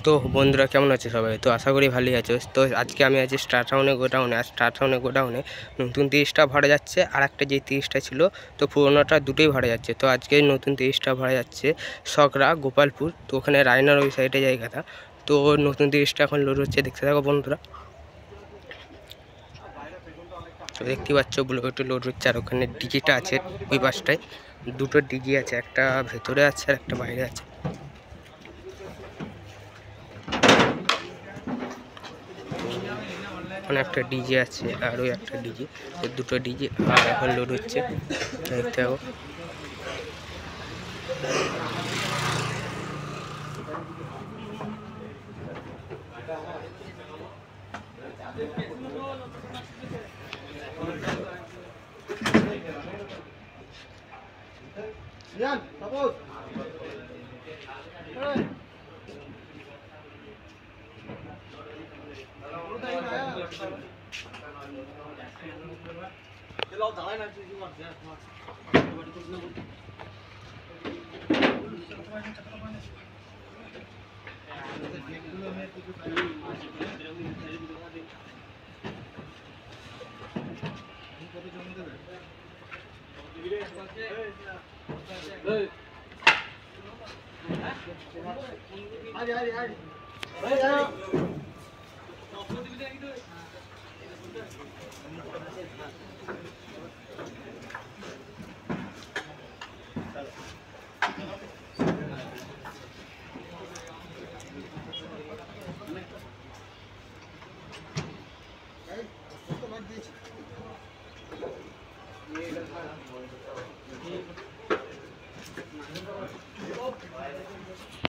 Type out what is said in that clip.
তো বন্ধুরা কেমন আছে সবাই? তো আশা করি ভালোই আছো। তো আজকে আমি আছি স্টার টাউনে গোডাউনে। আর স্টার টাউনে গোডাউনে নতুন 30টা ভরা যাচ্ছে, আর একটা যে 30টা ছিল তো পুরোনোটা দুটোই ভরা যাচ্ছে। তো আজকে নতুন 30টা ভরা যাচ্ছে সকরা গোপালপুর। তো ওখানে রায়নার ওই সাইডে জায়গাটা। তো নতুন 30টা এখন লোড হচ্ছে, দেখতে থাকো বন্ধুরা। তো দেখতে পাচ্ছ বুলেট লোড হচ্ছে, আর ওখানে ডিজিটা আছে ওই পাশটায়। দুটো ডিজি আছে, একটা ভেতরে আছে আর একটা বাইরে আছে। ওখানে একটা ডিজে আছে আর ওই একটা ডিজে, দুটো ডিজে আর এখন লোড হচ্ছে, দেখতে পাবো।